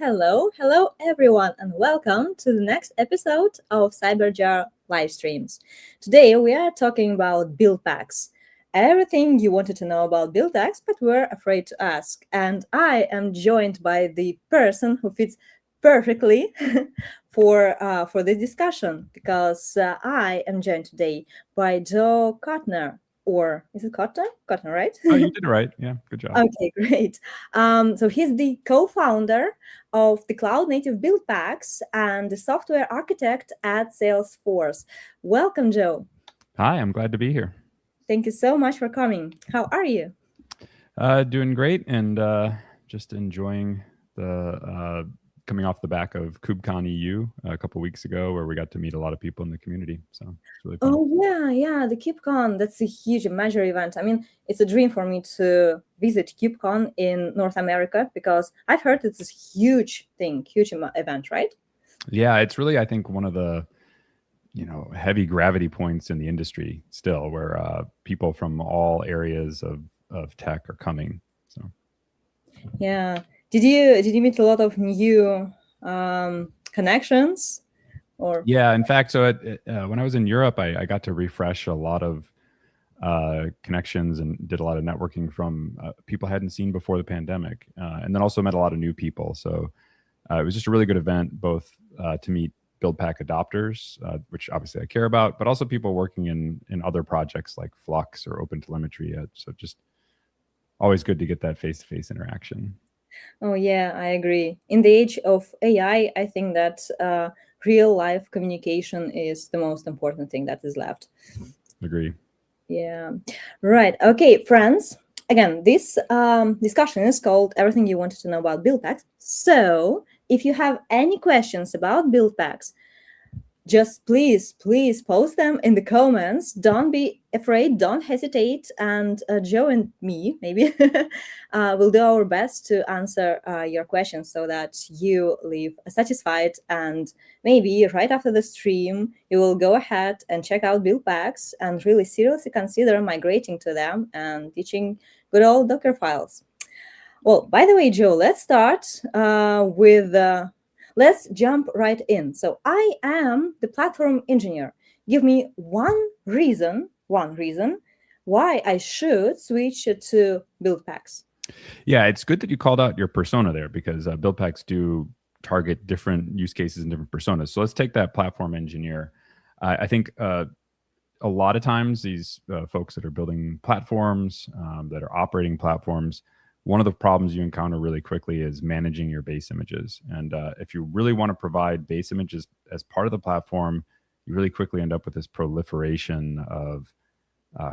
hello everyone, and welcome to the next episode of CyberJar live streams. Today we are talking about Buildpacks. Everything you wanted to know about Buildpacks, but were afraid to ask. And I am joined by the person who fits perfectly for this discussion because I am joined today by Joe Kutner. Or is it Kutner? Kutner, right? Oh, you did it right. Yeah, good job. Okay, great. So he's the co-founder of the cloud native Buildpacks and the software architect at Salesforce. Welcome, Joe. Hi, I'm glad to be here. Thank you so much for coming. How are you? Doing great, and just enjoying the coming off the back of KubeCon EU a couple weeks ago, where we got to meet a lot of people in the community. So it's really fun. Oh yeah, the KubeCon. That's a huge major event. I mean, it's a dream for me to visit KubeCon in North America because I've heard it's a huge thing, huge event, right? Yeah, it's really, I think, one of the heavy gravity points in the industry still, where people from all areas of tech are coming. So Yeah. Did you meet a lot of new connections? Or yeah, in fact, so when I was in Europe, I got to refresh a lot of connections and did a lot of networking from people I hadn't seen before the pandemic, and then also met a lot of new people. So it was just a really good event, both to meet Buildpack adopters, which obviously I care about, but also people working in other projects like Flux or OpenTelemetry. So just always good to get that face-to-face interaction. Oh yeah, I agree. In the age of AI, I think that real life communication is the most important thing that is left. Agree. Yeah. Right. Okay, friends. Again, this discussion is called Everything You Wanted to Know About Buildpacks. So if you have any questions about Buildpacks, just please post them in the comments. Don't be afraid, don't hesitate, and Joe and me maybe will do our best to answer your questions so that you leave satisfied, and maybe right after the stream you will go ahead and check out Buildpacks and really seriously consider migrating to them and teaching good old Dockerfiles. Well, by the way, Joe, let's start with let's jump right in. So I am the platform engineer. Give me one reason why I should switch to Buildpacks. Yeah, it's good that you called out your persona there, because Buildpacks do target different use cases and different personas. So let's take that platform engineer. I think a lot of times these folks that are building platforms, that are operating platforms, one of the problems you encounter really quickly is managing your base images. And if you really want to provide base images as part of the platform, you really quickly end up with this proliferation of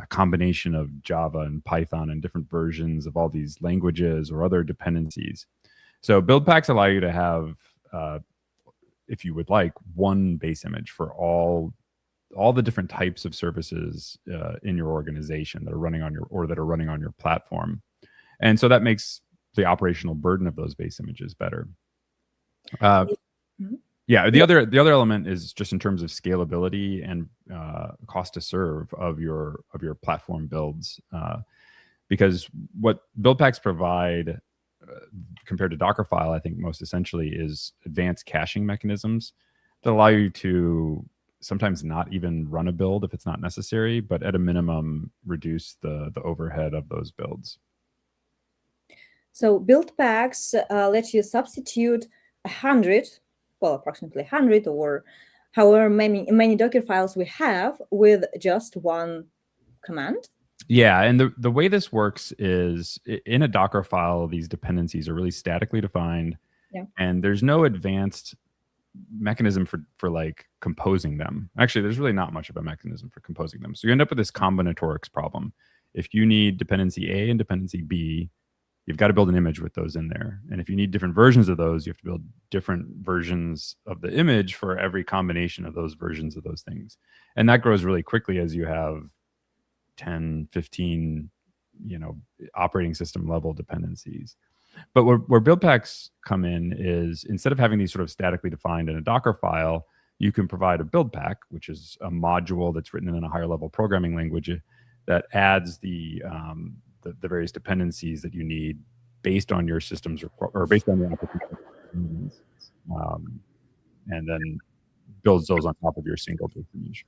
combination of Java and Python and different versions of all these languages or other dependencies. So Buildpacks allow you to have, if you would like, one base image for all the different types of services in your organization that are running on your platform. And so that makes the operational burden of those base images better. Yeah, the other element is just in terms of scalability and cost to serve of your platform builds, because what Buildpacks provide compared to Dockerfile, I think most essentially, is advanced caching mechanisms that allow you to sometimes not even run a build if it's not necessary, but at a minimum reduce the overhead of those builds. So Buildpacks let you substitute 100, well, approximately 100 or however many Docker files we have with just one command. Yeah, and the way this works is in a Docker file, these dependencies are really statically defined, and there's no advanced mechanism for like composing them. Actually, there's really not much of a mechanism for composing them. So you end up with this combinatorics problem. If you need dependency A and dependency B, you've got to build an image with those in there. And if you need different versions of those, you have to build different versions of the image for every combination of those versions of those things. And that grows really quickly as you have 10, 15, operating system level dependencies. But where Buildpacks come in is, instead of having these sort of statically defined in a Docker file, you can provide a Buildpack, which is a module that's written in a higher level programming language that adds the various dependencies that you need based on your systems or based on your application. components, and then builds those on top of your single disk image.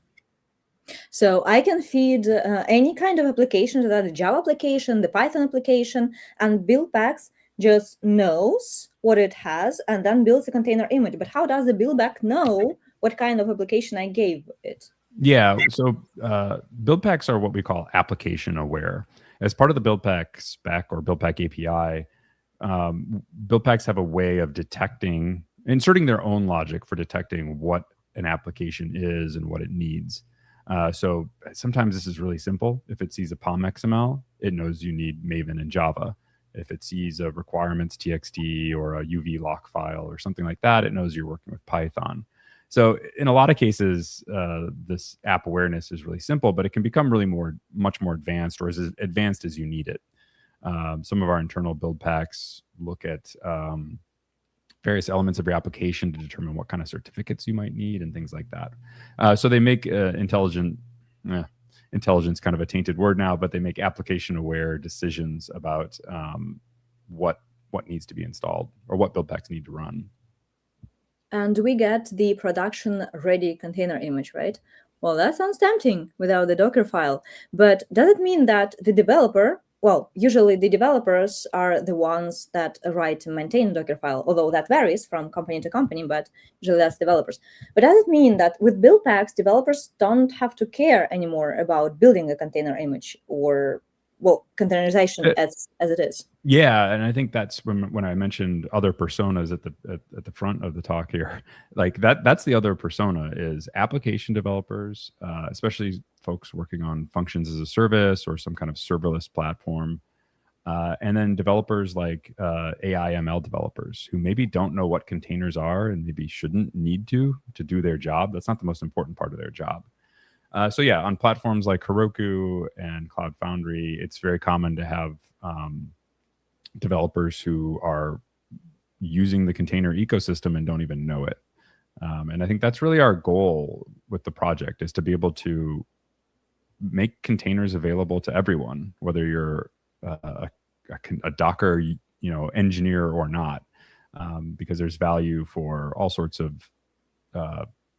So I can feed any kind of application, that the Java application, the Python application, and Buildpacks just knows what it has and then builds a container image. But how does the Buildback know what kind of application I gave it? Yeah, so Buildpacks are what we call application aware. As part of the Buildpack spec or Buildpack API, Buildpacks have a way of inserting their own logic for detecting what an application is and what it needs. So sometimes this is really simple. If it sees a POM XML, it knows you need Maven and Java. If it sees a requirements TXT or a UV lock file or something like that, it knows you're working with Python. So in a lot of cases, this app awareness is really simple, but it can become really much more advanced, or as advanced as you need it. Some of our internal build packs look at various elements of your application to determine what kind of certificates you might need and things like that. So they make intelligence kind of a tainted word now, but they make application aware decisions about what needs to be installed or what build packs need to run. And we get the production ready container image, right? Well, that sounds tempting without the Docker file. But does it mean that the developer, well, usually the developers are the ones that write and maintain Docker file, although that varies from company to company, but usually that's developers. But does it mean that with build packs, developers don't have to care anymore about building a container image or, well, containerization as it is? Yeah, and I think that's when I mentioned other personas at the front of the talk here, like that's the other persona is application developers, especially folks working on functions as a service or some kind of serverless platform, and then developers like AI ML developers who maybe don't know what containers are and maybe shouldn't need to do their job. That's not the most important part of their job. So yeah, on platforms like Heroku and Cloud Foundry, it's very common to have developers who are using the container ecosystem and don't even know it. And I think that's really our goal with the project, is to be able to make containers available to everyone, whether you're a Docker engineer or not, because there's value for all sorts of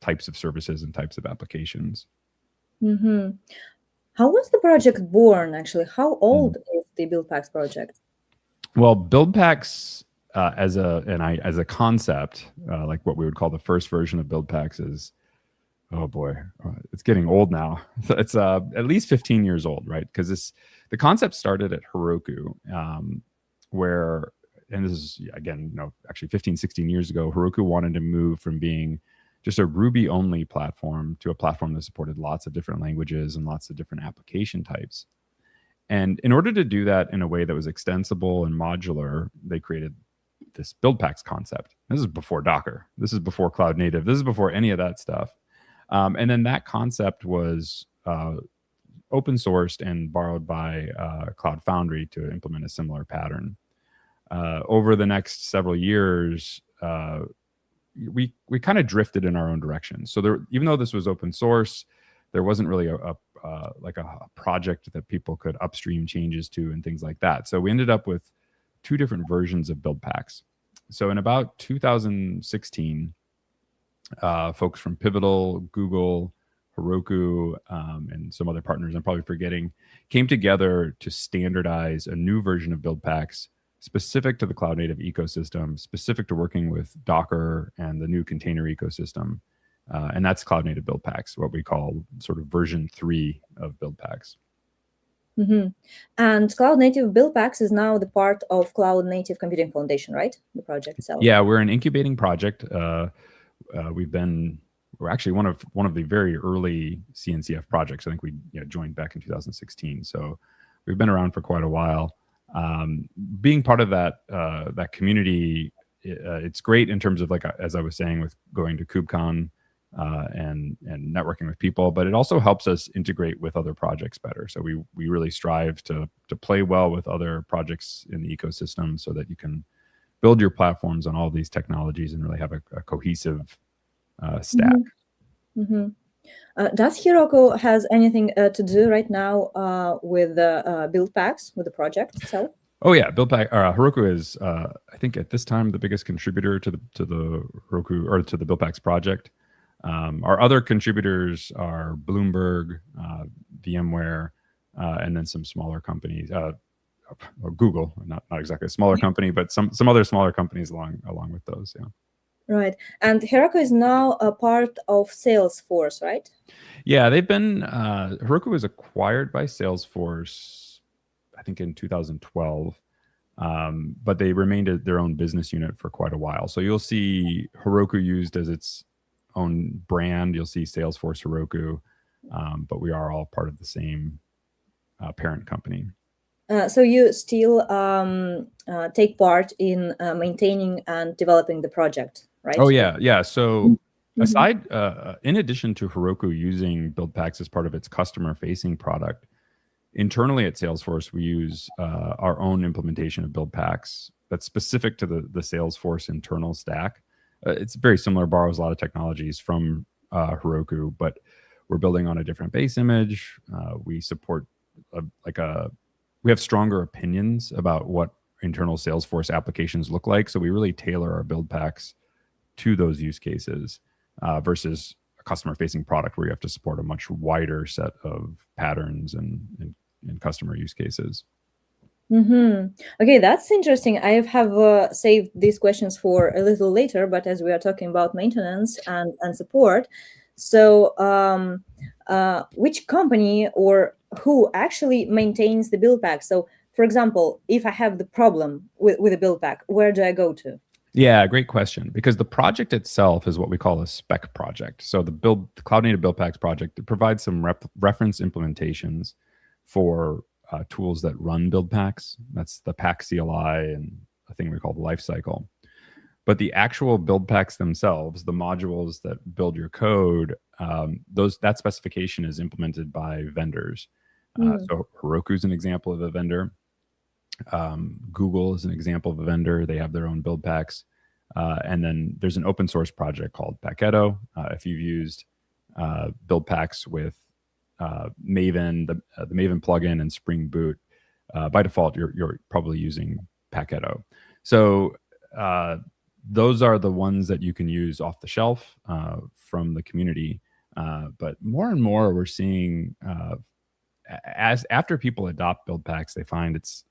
types of services and types of applications. Mm-hmm. How was the project born, actually? How old is the Buildpacks project? Well, Buildpacks as a concept, like what we would call the first version of Buildpacks is, oh boy, it's getting old now. It's at least 15 years old, right? Because the concept started at Heroku, where, and this is again, actually 15, 16 years ago, Heroku wanted to move from being just a Ruby only platform to a platform that supported lots of different languages and lots of different application types. And in order to do that in a way that was extensible and modular, they created this Buildpacks concept. This is before Docker. This is before Cloud Native. This is before any of that stuff. And then that concept was open sourced and borrowed by Cloud Foundry to implement a similar pattern. Over the next several years, we kind of drifted in our own direction. So even though this was open source, there wasn't really a project that people could upstream changes to and things like that. So we ended up with two different versions of Buildpacks. So in about 2016, folks from Pivotal, Google, Heroku, and some other partners I'm probably forgetting, came together to standardize a new version of Buildpacks specific to the cloud native ecosystem, specific to working with Docker and the new container ecosystem. And that's Cloud Native Buildpacks, what we call sort of version 3 of Buildpacks. Mm-hmm. And Cloud Native Buildpacks is now the part of Cloud Native Computing Foundation, right? The project itself. Yeah, we're an incubating project. We're actually one of the very early CNCF projects. I think we joined back in 2016. So we've been around for quite a while. Being part of that community, it's great in terms of, like, as I was saying, with going to KubeCon and networking with people, but it also helps us integrate with other projects better. So we really strive to play well with other projects in the ecosystem so that you can build your platforms on all these technologies and really have a cohesive stack. Mm-hmm. Does Heroku has anything to do right now with Buildpacks, with the project itself? Oh yeah, Heroku is I think at this time the biggest contributor to the Heroku or to the Buildpacks project. Our other contributors are Bloomberg, VMware, and then some smaller companies. Or Google, not exactly a smaller company, but some other smaller companies along with those. Yeah. Right. And Heroku is now a part of Salesforce, right? Yeah, they've been Heroku was acquired by Salesforce, I think in 2012. But they remained their own business unit for quite a while. So you'll see Heroku used as its own brand. You'll see Salesforce Heroku, but we are all part of the same parent company. So you still take part in maintaining and developing the project, right? Oh yeah, yeah. So Mhm. aside, in addition to Heroku using Buildpacks as part of its customer-facing product, internally at Salesforce, we use our own implementation of Buildpacks that's specific to the Salesforce internal stack. It's very similar, borrows a lot of technologies from Heroku, but we're building on a different base image. We support we have stronger opinions about what internal Salesforce applications look like. So we really tailor our Buildpacks to those use cases versus a customer-facing product where you have to support a much wider set of patterns and customer use cases. Okay, that's interesting. I have saved these questions for a little later, but as we are talking about maintenance and support, so which company or who actually maintains the build pack? So, for example, if I have the problem with a build pack, where do I go to? Yeah, great question. Because the project itself is what we call a spec project. So the Cloud Native Buildpacks project, it provides some reference implementations for tools that run Buildpacks. That's the pack CLI and a thing we call the lifecycle. But the actual Buildpacks themselves, the modules that build your code, that specification is implemented by vendors. So Heroku is an example of a vendor. Google is an example of a vendor. They have their own Buildpacks. And then there's an open source project called Paketo. If you've used Buildpacks with Maven, the Maven plugin and Spring Boot, by default, you're probably using Paketo. So those are the ones that you can use off the shelf from the community. But more and more, we're seeing after people adopt Buildpacks, they find it's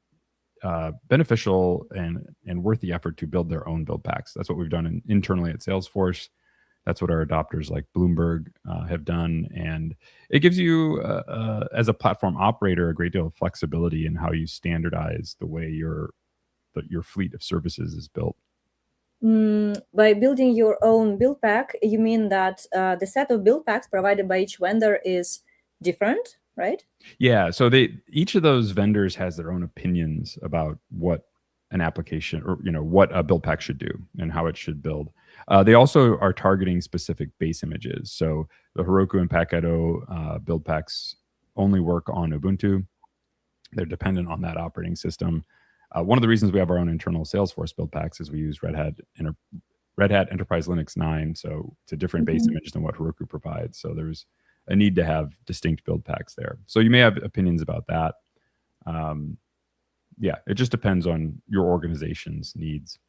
beneficial and worth the effort to build their own Buildpacks. That's what we've done internally at Salesforce. That's what our adopters like Bloomberg have done. And it gives you, as a platform operator, a great deal of flexibility in how you standardize the way your fleet of services is built. By building your own build pack, you mean that the set of build packs provided by each vendor is different, right? Yeah. So each of those vendors has their own opinions about what an application or what a build pack should do and how it should build. They also are targeting specific base images. So the Heroku and Paketo build packs only work on Ubuntu. They're dependent on that operating system. One of the reasons we have our own internal Salesforce build packs is we use Red Hat Enterprise Linux 9. So it's a different base image than what Heroku provides. So there's a need to have distinct build packs there. So you may have opinions about that. Yeah, it just depends on your organization's needs.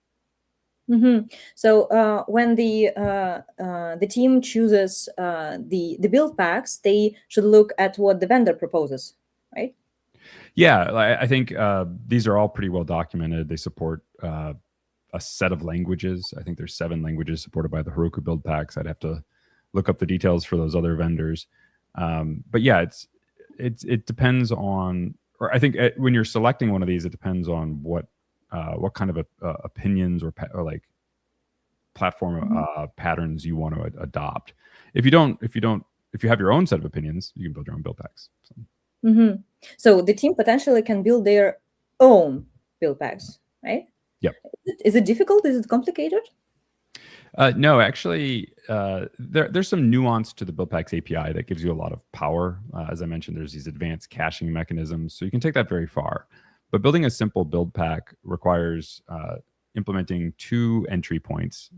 So when the team chooses the build packs, they should look at what the vendor proposes, right? Yeah, I think these are all pretty well documented. They support a set of languages. I think there's 7 languages supported by the Heroku build packs. I'd have to look up the details for those other vendors. But yeah, it depends on, or I think when you're selecting one of these, it depends on what kind of opinions or like platform patterns you want to adopt. If you have your own set of opinions, you can build your own build packs. So the team potentially can build their own build packs, right? Yep. Is it difficult? Is it complicated? No, actually, there's some nuance to the Buildpacks API that gives you a lot of power. As I mentioned, there's these advanced caching mechanisms, so you can take that very far. But building a simple build pack requires implementing 2 entry points.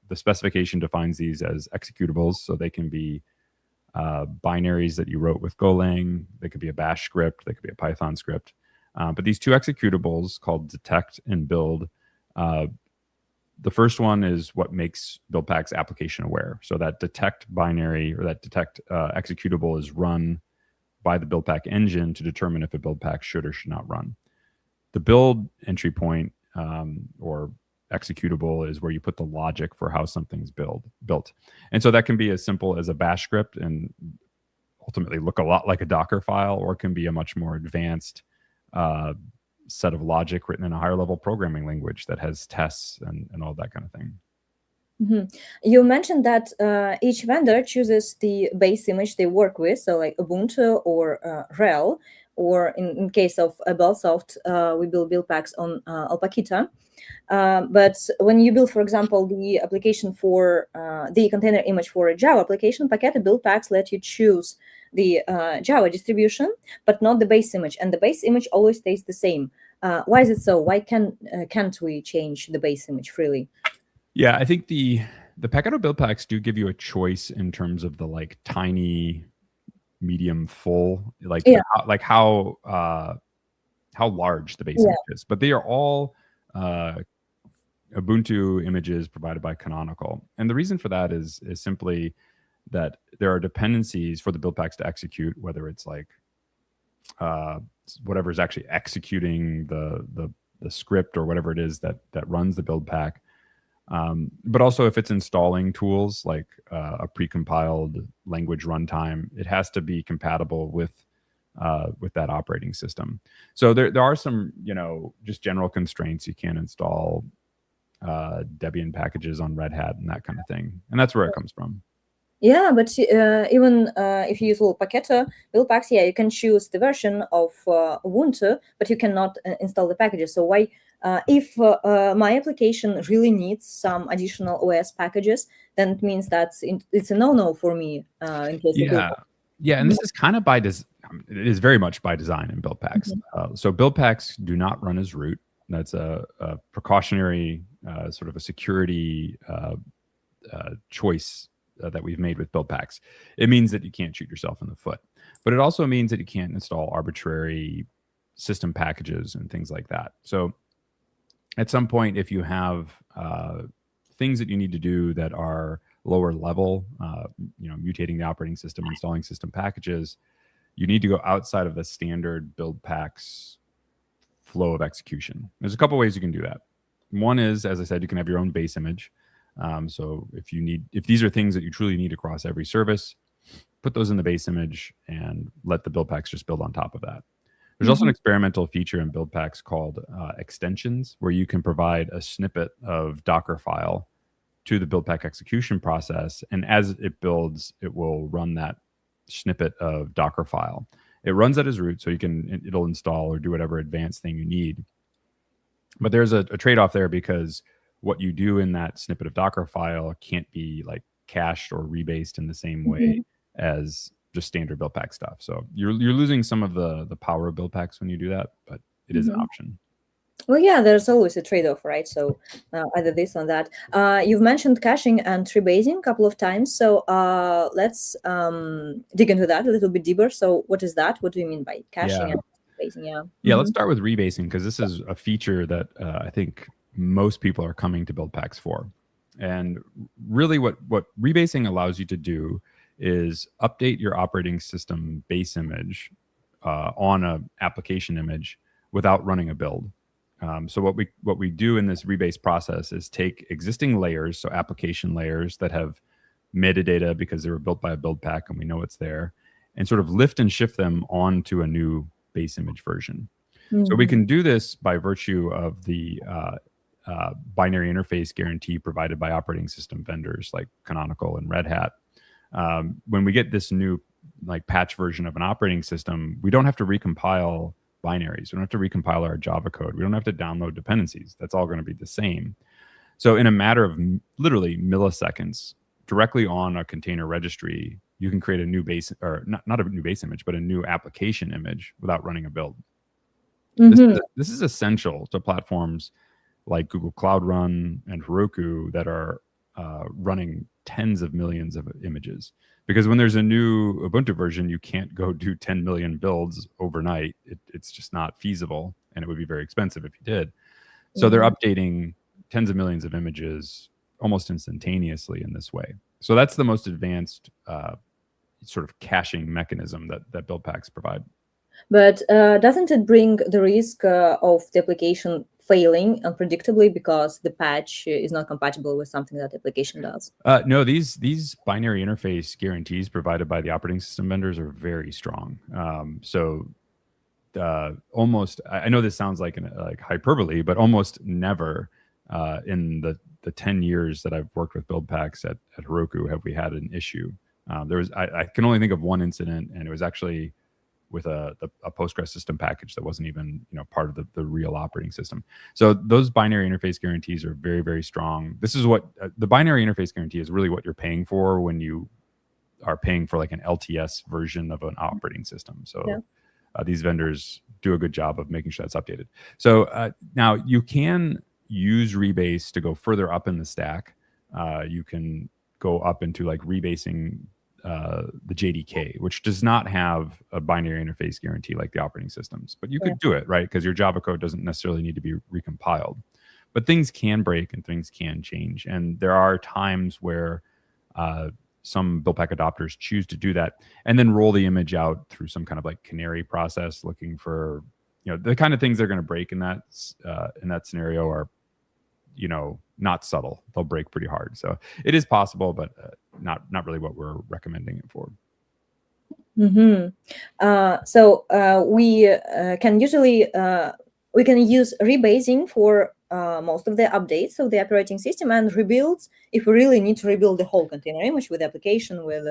The specification defines these as executables, so they can be binaries that you wrote with Golang. They could be a Bash script. They could be a Python script. But these two executables called detect and build, the first one is what makes Buildpacks application aware. So that detect binary or that detect executable is run by the Buildpack engine to determine if a Buildpack should or should not run. The build entry point or executable is where you put the logic for how something's built. And so that can be as simple as a bash script and ultimately look a lot like a Docker file, or it can be a much more advanced set of logic written in a higher level programming language that has tests and all that kind of thing. You mentioned that each vendor chooses the base image they work with, so like Ubuntu or RHEL, or in case of Bellsoft, we build Buildpacks on Alpaquita. But when you build, for example, the application for the container image for a Java application, Paqueta Buildpacks let you choose the Java distribution, but not the base image. And the base image always stays the same. Why is it so? Why can't we change the base image freely? Yeah, I think the Paqueta Buildpacks do give you a choice in terms of the like tiny, medium, full, like how large the base image is. But they are all Ubuntu images provided by Canonical, and the reason for that is simply that there are dependencies for the Buildpacks to execute, whether it's like whatever is actually executing the script or whatever it is that runs the Buildpack. But also if it's installing tools like a precompiled language runtime, it has to be compatible with that operating system. So there are some, just general constraints. You can't install Debian packages on Red Hat and that kind of thing. And that's where it comes from. Yeah, but even if you use Paqueta Buildpacks, you can choose the version of Ubuntu, but you cannot install the packages. So why, if my application really needs some additional OS packages, then it means that it's a no-no for me in case of Buildpacks. Yeah, and this is kind of it is very much by design in Buildpacks. So Buildpacks do not run as root. That's a precautionary sort of a security choice that we've made with Buildpacks. It means that you can't shoot yourself in the foot, but it also means that you can't install arbitrary system packages and things like that. So at some point, if you have things that you need to do that are lower level, mutating the operating system, installing system packages, you need to go outside of the standard Buildpacks flow of execution. There's a couple ways you can do that. One is, as I said, you can have your own base image. So if these are things that you truly need across every service, put those in the base image and let the Buildpacks just build on top of that. There's also an experimental feature in Buildpacks called extensions, where you can provide a snippet of Dockerfile to the Buildpack execution process. And as it builds, it will run that snippet of Dockerfile. It runs that as root, so it'll install or do whatever advanced thing you need. But there's a trade-off there, because what you do in that snippet of Dockerfile can't be like cached or rebased in the same way as just standard Buildpack stuff. So you're losing some of the power of Buildpacks when you do that, but it is an option. Well, yeah, there's always a trade-off, right? So either this or that. You've mentioned caching and rebasing a couple of times. So let's dig into that a little bit deeper. So what is that? What do you mean by caching and rebasing? Yeah, let's start with rebasing, because this is a feature that I think most people are coming to Buildpacks for. And really what rebasing allows you to do is update your operating system base image on an application image without running a build. So what we do in this rebase process is take existing layers, so application layers that have metadata because they were built by a Buildpack and we know it's there, and sort of lift and shift them onto a new base image version. So we can do this by virtue of the binary interface guarantee provided by operating system vendors like Canonical and Red Hat. When we get this new patch version of an operating system, we don't have to recompile binaries. We don't have to recompile our Java code. We don't have to download dependencies. That's all going to be the same. So in a matter of literally milliseconds, directly on a container registry, you can create a new base, or not a new base image, but a new application image without running a build. This is essential to platforms like Google Cloud Run and Heroku that are running tens of millions of images. Because when there's a new Ubuntu version, you can't go do 10 million builds overnight. It's just not feasible, and it would be very expensive if you did. So they're updating tens of millions of images almost instantaneously in this way. So that's the most advanced sort of caching mechanism that Buildpacks provide. But doesn't it bring the risk of the application failing unpredictably because the patch is not compatible with something that the application does? No, these binary interface guarantees provided by the operating system vendors are very strong. So almost, I know this sounds like hyperbole, but almost never in the 10 years that I've worked with Buildpacks at Heroku have we had an issue. I can only think of one incident, and it was actually with a Postgres system package that wasn't even part of the real operating system. So those binary interface guarantees are very, very strong. This is what the binary interface guarantee is really what you're paying for when you are paying for like an LTS version of an operating system. So these vendors do a good job of making sure that's updated. So now you can use rebase to go further up in the stack. You can go up into like rebasing the JDK, which does not have a binary interface guarantee like the operating systems, but you could do it, right? Because your Java code doesn't necessarily need to be recompiled, but things can break and things can change. And there are times where some Buildpack adopters choose to do that and then roll the image out through some kind of like canary process, looking for, the kind of things they're going to break in that scenario are, not subtle. They'll break pretty hard. So it is possible, but not really what we're recommending it for. So we can usually we can use rebasing for most of the updates of the operating system and rebuilds if we really need to rebuild the whole container image with the application, with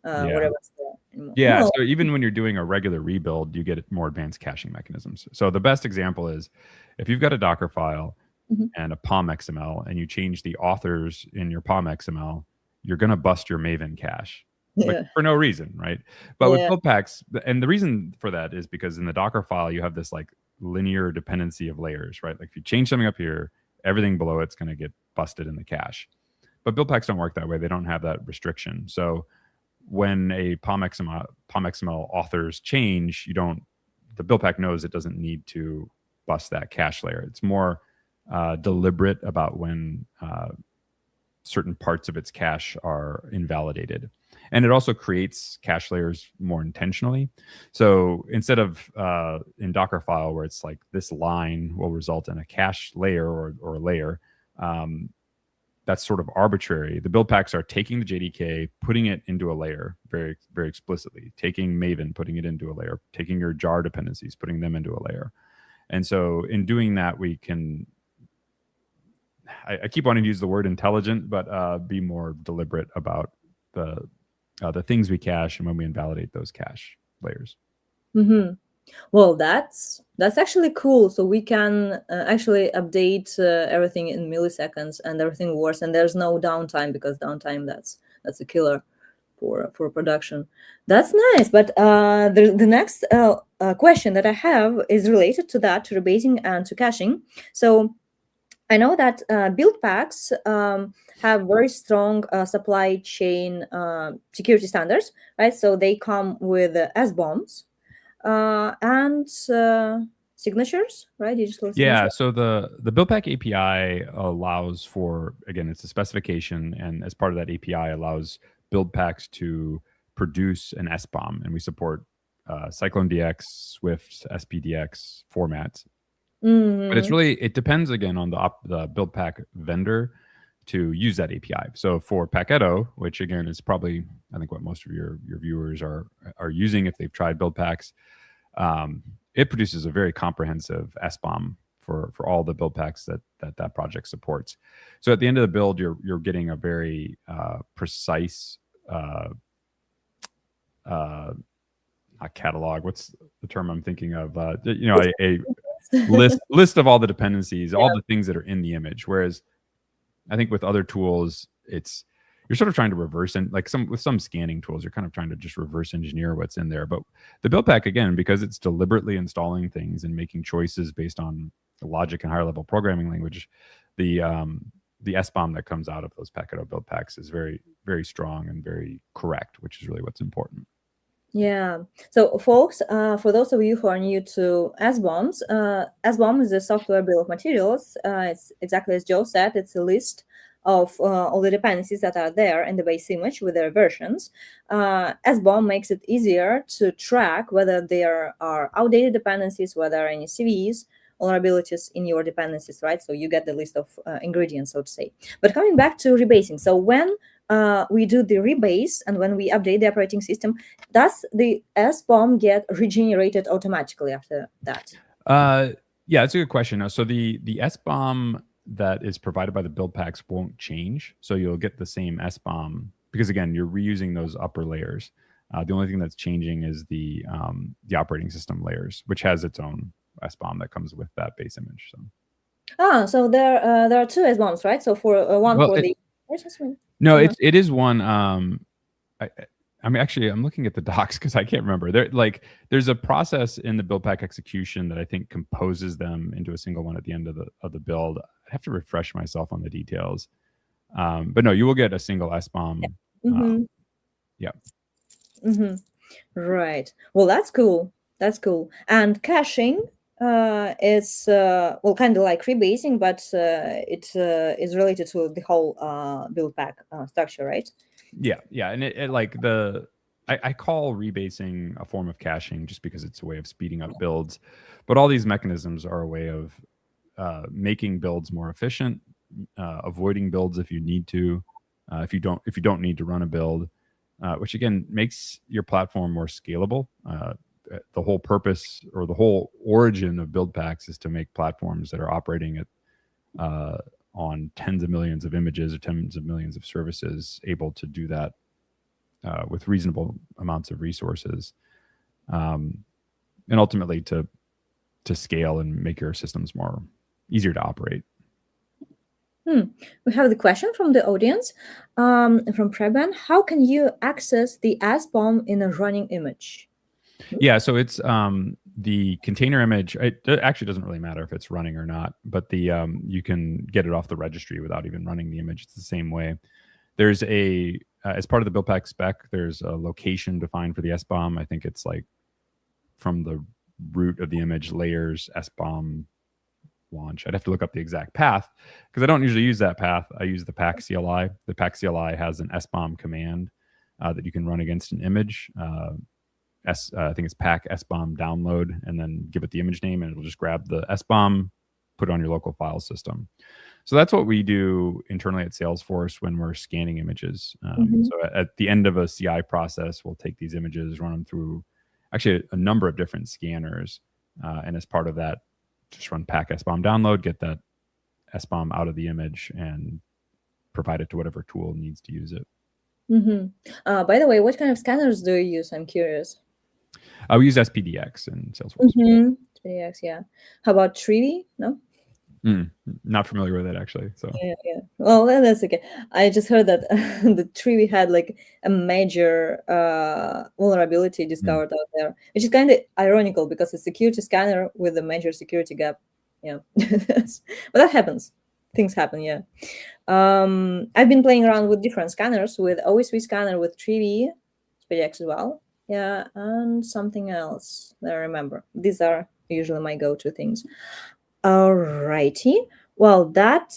whatever's there. Yeah, so even when you're doing a regular rebuild, you get more advanced caching mechanisms. So the best example is if you've got a Docker file and a POM XML and you change the authors in your POM XML, you're going to bust your Maven cache. But for no reason, right? But with Buildpacks, and the reason for that is because in the Docker file, you have this like linear dependency of layers, right? Like if you change something up here, everything below it's going to get busted in the cache. But Buildpacks don't work that way. They don't have that restriction. So when a POM XML authors change, the Buildpack knows it doesn't need to bust that cache layer. It's more deliberate about when certain parts of its cache are invalidated. And it also creates cache layers more intentionally. So instead of in Dockerfile where it's like this line will result in a cache layer or a layer, that's sort of arbitrary. The Buildpacks are taking the JDK, putting it into a layer very, very explicitly, taking Maven, putting it into a layer, taking your jar dependencies, putting them into a layer. And so in doing that, we can, I keep wanting to use the word intelligent, but be more deliberate about the things we cache and when we invalidate those cache layers. Well, that's actually cool. So we can actually update everything in milliseconds and everything works, and there's no downtime, because downtime that's a killer for production. That's nice. But the next question that I have is related to that, to rebasing and to caching. So I know that Buildpacks have very strong supply chain security standards, right? So they come with SBOMs and signatures, right? Digital signatures. Yeah, so the Buildpack API allows for, again, it's a specification, and as part of that API allows Buildpacks to produce an SBOM, and we support CycloneDX, Swift, SPDX formats. But it's really, it depends again on the Buildpack vendor to use that API. So for Paketo, which again is probably, I think, what most of your viewers are using if they've tried Buildpacks, it produces a very comprehensive SBOM for all the Buildpacks that project supports. So at the end of the build, you're getting a very precise not catalog. What's the term I'm thinking of? A list of all the dependencies, all the things that are in the image. Whereas I think with other tools, you're sort of trying to reverse, and like with some scanning tools, you're kind of trying to just reverse engineer what's in there. But the Buildpack, again, because it's deliberately installing things and making choices based on the logic and higher level programming language, the the SBOM that comes out of those Packet build packs is very, very strong and very correct, which is really what's important. Yeah. So, folks, for those of you who are new to SBOMs, SBOM is a software bill of materials. It's exactly as Joe said, it's a list of all the dependencies that are there in the base image with their versions. SBOM makes it easier to track whether there are outdated dependencies, whether any CVEs, vulnerabilities in your dependencies, right? So you get the list of ingredients, so to say. But coming back to rebasing, so when we do the rebase and when we update the operating system, does the SBOM get regenerated automatically after that? Yeah, it's a good question. So the SBOM that is provided by the build packs won't change. So you'll get the same SBOM because again, you're reusing those upper layers. The only thing that's changing is the operating system layers, which has its own SBOM that comes with that base image. So so there are two SBOMs, right? So for one well, for the no, it is one. I mean, actually, I'm looking at the docs because I can't remember. There's a process in the build pack execution that I think composes them into a single one at the end of the build. I have to refresh myself on the details, but no, you will get a single SBOM. Yeah. Right. Well, that's cool. That's cool. And caching is well, kind of like rebasing, but it is related to the whole build pack structure, right? Yeah, and it like I call rebasing a form of caching just because it's a way of speeding up builds, but all these mechanisms are a way of making builds more efficient, avoiding builds if you need to, if you don't need to run a build, which again makes your platform more scalable. The whole purpose or the whole origin of build packs is to make platforms that are operating at on tens of millions of images or tens of millions of services able to do that with reasonable amounts of resources, and ultimately to scale and make your systems more easier to operate. We have the question from the audience, from Preben. How can you access the SBOM in a running image? Yeah, so it's the container image. It actually doesn't really matter if it's running or not, but the you can get it off the registry without even running the image. It's the same way. There's a as part of the build pack spec, there's a location defined for the SBOM. I think it's like from the root of the image layers SBOM launch. I'd have to look up the exact path because I don't usually use that path. I use the pack CLI. The pack CLI has an SBOM command that you can run against an image. I think it's pack SBOM download and then give it the image name and it'll just grab the SBOM, put it on your local file system. So that's what we do internally at Salesforce when we're scanning images. So at the end of a CI process, we'll take these images, run them through actually a number of different scanners. And as part of that, just run pack SBOM download, get that SBOM out of the image and provide it to whatever tool needs to use it. By the way, what kind of scanners do you use? I'm curious. We use SPDX in Salesforce. SPDX, yeah. How about Treaty? No? Not familiar with it actually. So yeah. Well, that's okay. I just heard that the Treaty had like a major vulnerability discovered out there, which is kind of ironical because it's a security scanner with a major security gap. Yeah, but that happens. Things happen. Yeah. I've been playing around with different scanners, with OSV scanner, with Treaty, SPDX as well. Yeah, and something else that I remember. These are usually my go-to things. Alrighty. Well, that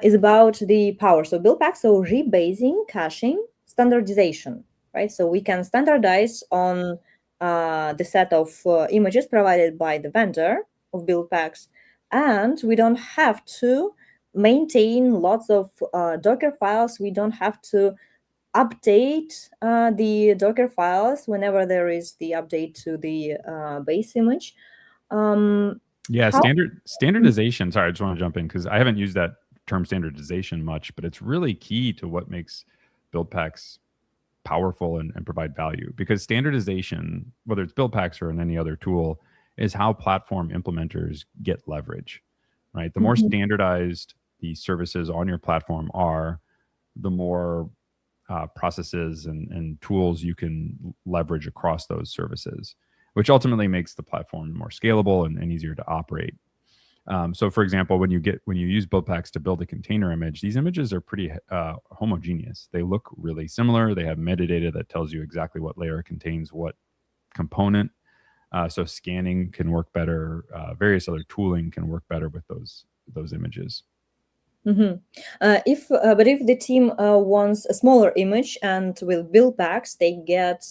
is about the power. So Buildpacks, so rebasing, caching, standardization, right? So we can standardize on the set of images provided by the vendor of Buildpacks, and we don't have to maintain lots of Docker files. We don't have to update the Docker files whenever there is the update to the base image. Yeah, standardization. Sorry, I just want to jump in because I haven't used that term standardization much, but it's really key to what makes build packs powerful and provide value. Because standardization, whether it's build packs or in any other tool, is how platform implementers get leverage, right? The more standardized the services on your platform are, the more processes and tools you can leverage across those services, which ultimately makes the platform more scalable and easier to operate. So for example, when you use Buildpacks to build a container image, these images are pretty homogeneous. They look really similar. They have metadata that tells you exactly what layer contains what component. So scanning can work better. Various other tooling can work better with those images. But if the team wants a smaller image and with Buildpacks, they get,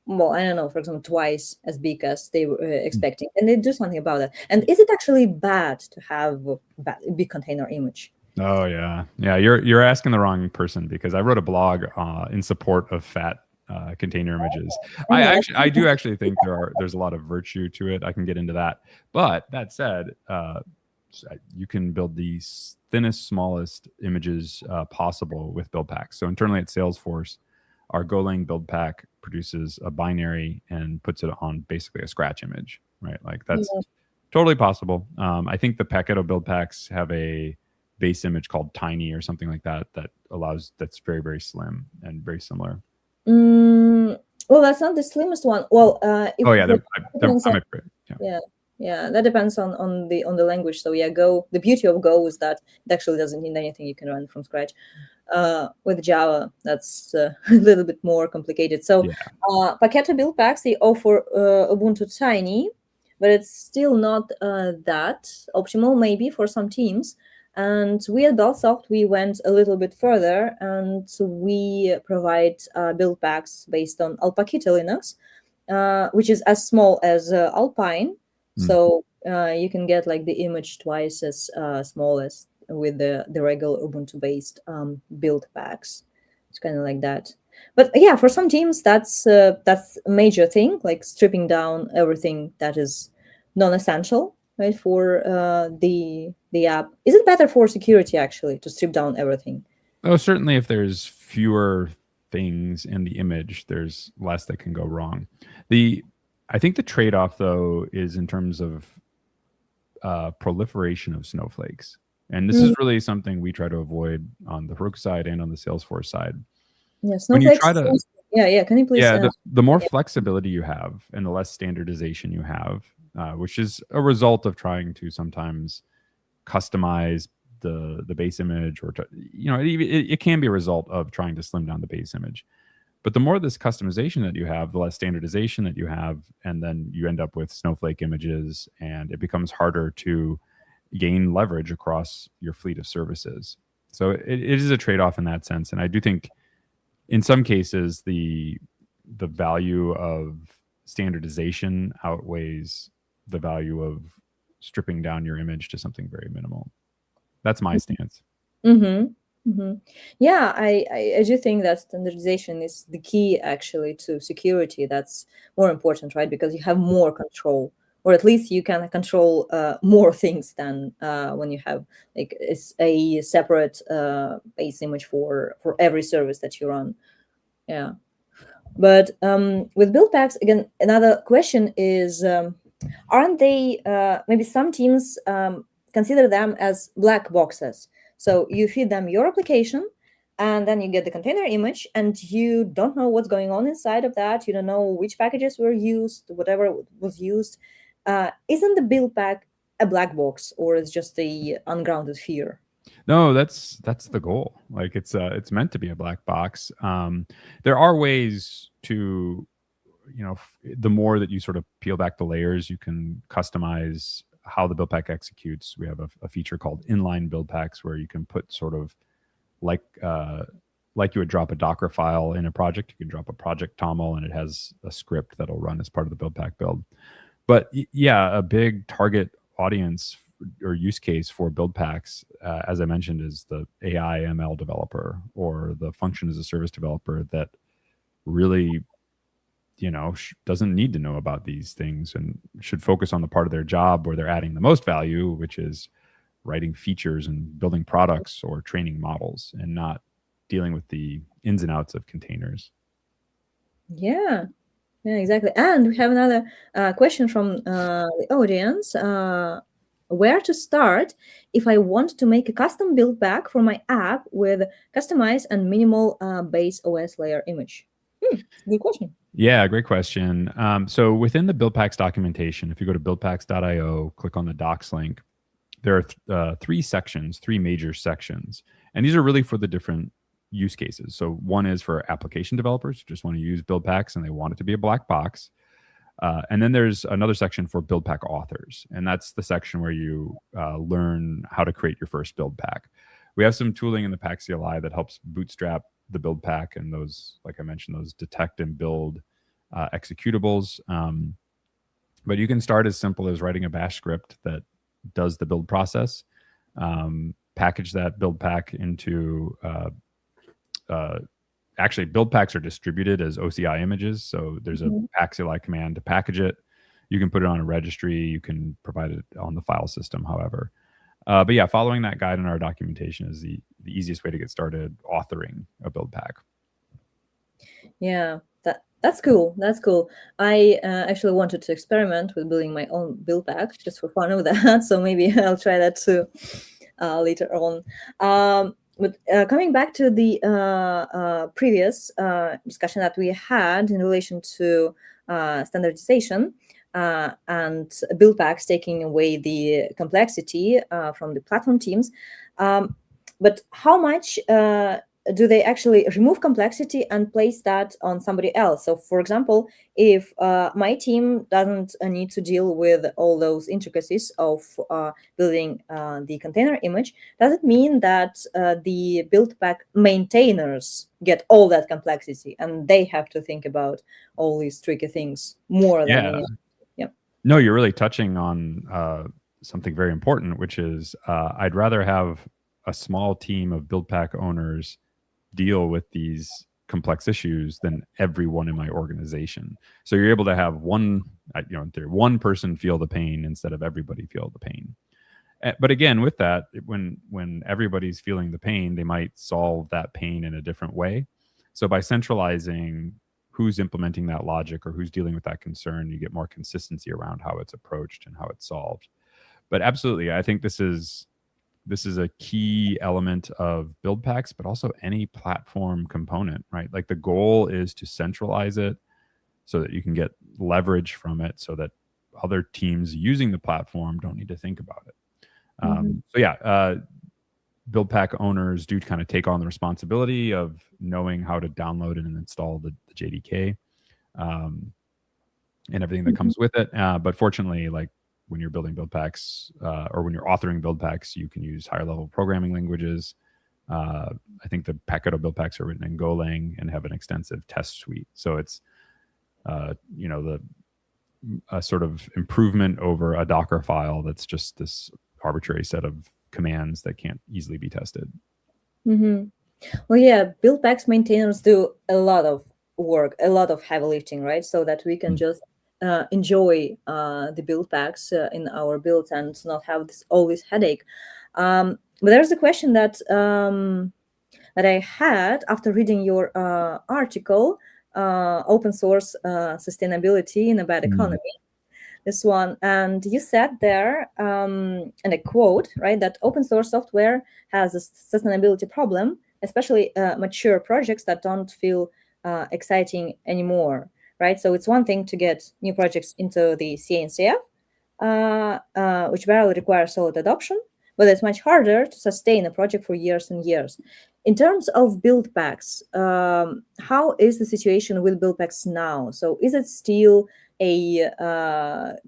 well, I don't know, for example, twice as big as they were expecting, and they do something about it. And is it actually bad to have a big container image? Oh yeah, You're asking the wrong person, because I wrote a blog in support of fat container images. I do actually think there's a lot of virtue to it. I can get into that. But that said, you can build the thinnest, smallest images possible with Buildpacks. So internally at Salesforce, our Golang build pack produces a binary and puts it on basically a scratch image, right? Like that's totally possible. I think the Paketo build packs have a base image called Tiny or something like that that's very, very slim and very similar. Well, that's not the slimmest one. Well, yeah, that depends on the language. So yeah, Go. The beauty of Go is that it actually doesn't need anything. You can run from scratch. With Java, that's a little bit more complicated. So Paketo build packs, they offer Ubuntu Tiny, but it's still not that optimal maybe for some teams. And we at Buildsoft, we went a little bit further, and we provide build packs based on Alpaquito Linux, which is as small as Alpine. So you can get like the image twice as small as with the regular Ubuntu-based build packs. It's kind of like that. But yeah, for some teams, that's a major thing, like stripping down everything that is non-essential, right, for the app. Is it better for security actually to strip down everything? Oh, certainly. If there's fewer things in the image, there's less that can go wrong. I think the trade-off though is in terms of proliferation of snowflakes. And this is really something we try to avoid on the Heroku side and on the Salesforce side. Yeah, snowflakes. Can you please? The more flexibility you have and the less standardization you have, which is a result of trying to sometimes customize the base image, or it can be a result of trying to slim down the base image. But the more this customization that you have, the less standardization that you have, and then you end up with snowflake images, and it becomes harder to gain leverage across your fleet of services. So it is a trade-off in that sense. And I do think in some cases the value of standardization outweighs the value of stripping down your image to something very minimal. That's my stance. Yeah, I do think that standardization is the key actually to security. That's more important, right? Because you have more control, or at least you can control more things than when you have like a separate base image for every service that you run. Yeah, but with build packs, again, another question is, aren't they maybe some teams consider them as black boxes? So you feed them your application, and then you get the container image, and you don't know what's going on inside of that. You don't know which packages were used, whatever was used. Isn't the build pack a black box, or is just a ungrounded fear? No, that's the goal. Like it's meant to be a black box. There are ways to, the more that you sort of peel back the layers, you can customize how the build pack executes. We have a feature called inline build packs, where you can put sort of like you would drop a Docker file in a project. You can drop a project toml, and it has a script that'll run as part of the build pack build. But yeah, a big target audience or use case for build packs, as I mentioned, is the AI ML developer or the function as a service developer that really doesn't need to know about these things and should focus on the part of their job where they're adding the most value, which is writing features and building products or training models, and not dealing with the ins and outs of containers. Yeah, exactly. And we have another question from the audience. Where to start if I want to make a custom build pack for my app with customized and minimal base OS layer image? Good question. Yeah, great question. So within the Buildpacks documentation, if you go to buildpacks.io, click on the docs link, there are three major sections, and these are really for the different use cases. So one is for application developers who just want to use Buildpacks and they want it to be a black box. And then there's another section for Buildpack authors, and that's the section where you learn how to create your first Buildpack. We have some tooling in the Pack CLI that helps bootstrap the Buildpack and those, like I mentioned, those detect and build executables. But you can start as simple as writing a bash script that does the build process, package that Buildpack into actually, Buildpacks are distributed as OCI images. So there's a Pack CLI command to package it. You can put it on a registry. You can provide it on the file system, however. But yeah, following that guide in our documentation is the easiest way to get started authoring a Buildpack. Yeah, that's cool. That's cool. I actually wanted to experiment with building my own Buildpack just for fun of that. So maybe I'll try that too later on. But coming back to the previous discussion that we had in relation to standardization and Buildpacks taking away the complexity from the platform teams, but how much do they actually remove complexity and place that on somebody else? So, for example, if my team doesn't need to deal with all those intricacies of building the container image, does it mean that the Buildpack maintainers get all that complexity and they have to think about all these tricky things more than any? Yeah. No, you're really touching on something very important, which is I'd rather have a small team of Buildpack owners deal with these complex issues than everyone in my organization. So you're able to have one person feel the pain instead of everybody feel the pain. But again, with that, when everybody's feeling the pain, they might solve that pain in a different way. So by centralizing who's implementing that logic or who's dealing with that concern, you get more consistency around how it's approached and how it's solved. But absolutely, I think this is a key element of Buildpacks, but also any platform component, right? Like the goal is to centralize it so that you can get leverage from it so that other teams using the platform don't need to think about it. So yeah, Buildpack owners do kind of take on the responsibility of knowing how to download and install the JDK and everything that comes with it. But fortunately, like when you're building Buildpacks or when you're authoring Buildpacks, you can use higher level programming languages. I think the Packito Buildpacks are written in Golang and have an extensive test suite. So it's, the sort of improvement over a Docker file that's just this arbitrary set of commands that can't easily be tested. Well, yeah, Buildpacks maintainers do a lot of work, a lot of heavy lifting, right? So that we can just enjoy the Buildpacks in our builds and not have all this headache. But there's a question that I had after reading your article, open source sustainability in a bad economy. This one, and you said there, and I quote, right, that open source software has a sustainability problem, especially mature projects that don't feel exciting anymore. Right, so it's one thing to get new projects into the CA and CF, which barely requires solid adoption, but it's much harder to sustain a project for years and years. In terms of Buildpacks, how is the situation with Buildpacks now? So is it still a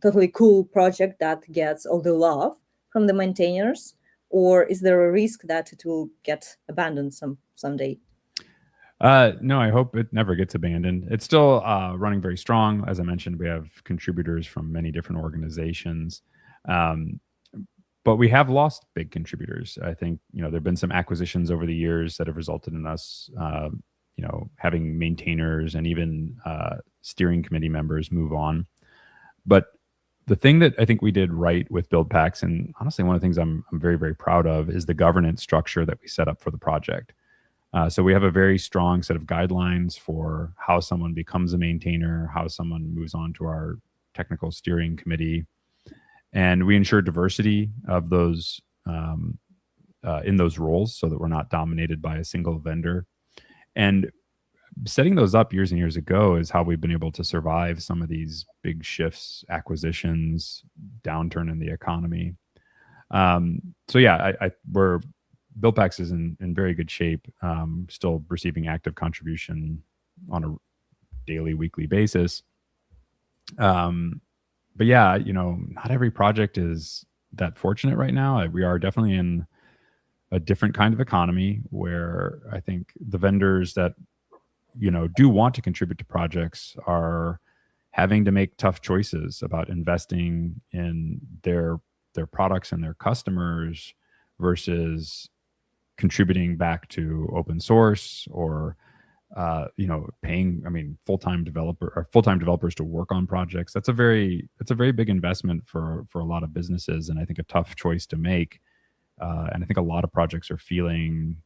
totally cool project that gets all the love from the maintainers, or is there a risk that it will get abandoned someday? No, I hope it never gets abandoned. It's still running very strong. As I mentioned, we have contributors from many different organizations, but we have lost big contributors. I think, there have been some acquisitions over the years that have resulted in us, having maintainers and even steering committee members move on. But the thing that I think we did right with Buildpacks, and honestly, one of the things I'm very, very proud of, is the governance structure that we set up for the project. So we have a very strong set of guidelines for how someone becomes a maintainer, how someone moves on to our technical steering committee, and we ensure diversity of those in those roles so that we're not dominated by a single vendor. And setting those up years and years ago is how we've been able to survive some of these big shifts, acquisitions, downturn in the economy. So yeah, we're Buildpacks is in very good shape. Still receiving active contribution on a daily, weekly basis. But yeah, not every project is that fortunate right now. We are definitely in a different kind of economy where I think the vendors that do want to contribute to projects are having to make tough choices about investing in their products and their customers versus contributing back to open source or paying full-time developers to work on projects. That's a very big investment for a lot of businesses, and I think a tough choice to make. And I think a lot of projects are feeling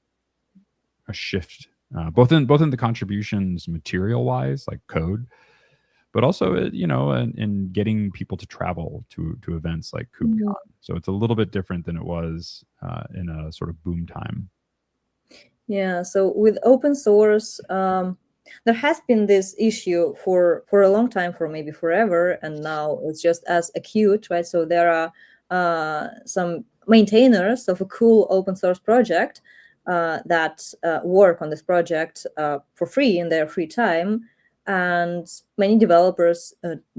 a shift, both in the contributions material wise, like code, but also in getting people to travel to events like KubeCon. So it's a little bit different than it was in a sort of boom time. Yeah, so with open source, there has been this issue for a long time, for maybe forever, and now it's just as acute, right? So there are some maintainers of a cool open source project that work on this project for free in their free time, and many developers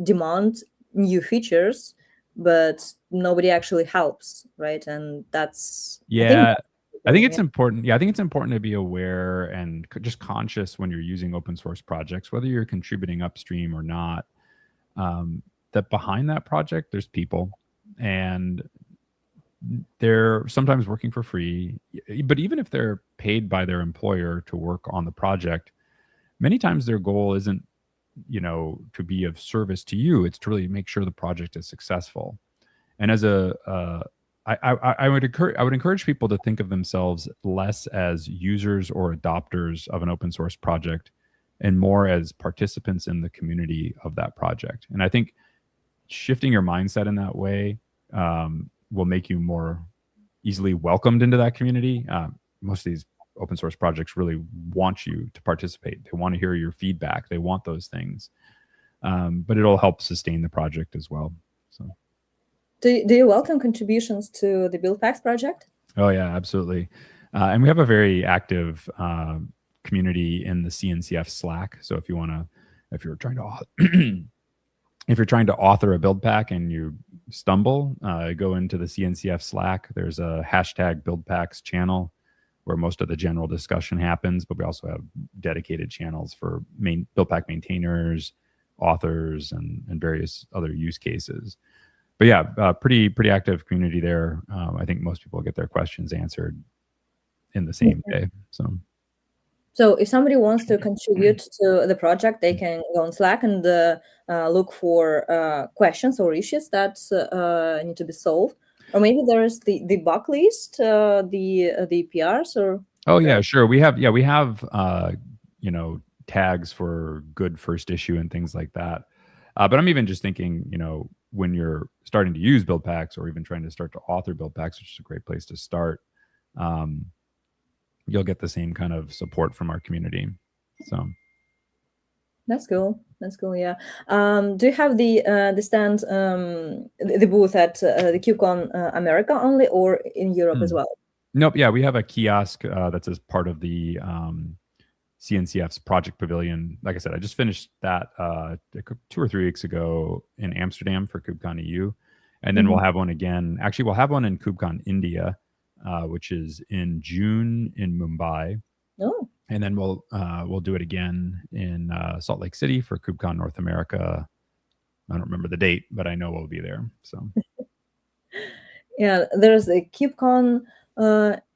demand new features, but nobody actually helps, right? And that's, I think, Yeah, I think it's important. Yeah, I think it's important to be aware and just conscious when you're using open source projects, whether you're contributing upstream or not, that behind that project, there's people, and they're sometimes working for free. But even if they're paid by their employer to work on the project, many times their goal isn't, to be of service to you. It's to really make sure the project is successful. And as I would encourage people to think of themselves less as users or adopters of an open source project and more as participants in the community of that project. And I think shifting your mindset in that way will make you more easily welcomed into that community. Most of these open source projects really want you to participate. They want to hear your feedback. They want those things. But it'll help sustain the project as well. So. Do you welcome contributions to the Buildpacks project? Oh yeah, absolutely. And we have a very active community in the CNCF Slack. So if you're trying to if you're trying to author a build pack and you stumble, go into the CNCF Slack. There's a hashtag Buildpacks channel where most of the general discussion happens, but we also have dedicated channels for Buildpack maintainers, authors, and various other use cases. But yeah, pretty active community there. I think most people get their questions answered in the same day. So if somebody wants to contribute to the project, they can go on Slack and look for questions or issues that need to be solved. Or maybe there is the bug list, the PRs, or. Oh yeah, sure. We have tags for good first issue and things like that. But I'm even just thinking, when you're starting to use Buildpacks or even trying to start to author Buildpacks, which is a great place to start, you'll get the same kind of support from our community. So that's cool. Yeah. Do you have the stand, the booth at the KubeCon America only, or in Europe as well? Nope. Yeah, we have a kiosk that's as part of the CNCF's Project Pavilion. Like I said, I just finished that 2 or 3 weeks ago in Amsterdam for KubeCon EU. And then we'll have one again. Actually, we'll have one in KubeCon India, which is in June in Mumbai. Oh. And then we'll do it again in Salt Lake City for KubeCon North America. I don't remember the date, but I know we'll be there. So yeah, there's a KubeCon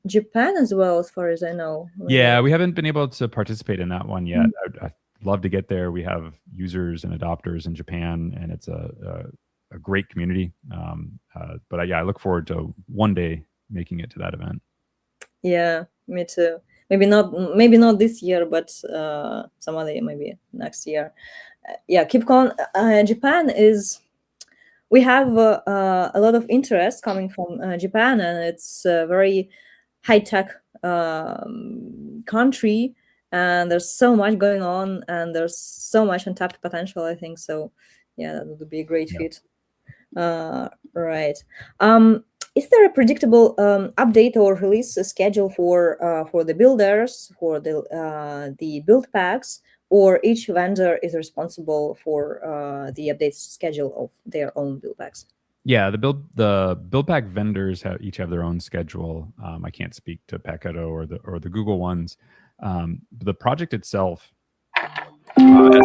Japan as well, as far as I know. Yeah, we haven't been able to participate in that one yet. I'd love to get there. We have users and adopters in Japan, and it's a great community. But yeah, I look forward to one day making it to that event. Yeah, me too. Maybe not this year, but some other year, maybe next year. Yeah, KubeCon Japan is. We have a lot of interest coming from Japan, and it's a very high-tech country, and there's so much going on, and there's so much untapped potential, I think. So yeah, that would be a great fit. Right. Is there a predictable update or release schedule for the builders, for the build packs, or each vendor is responsible for the update schedule of their own build packs? Yeah, the build pack vendors each have their own schedule. I can't speak to Packeto or the Google ones. The project itself has,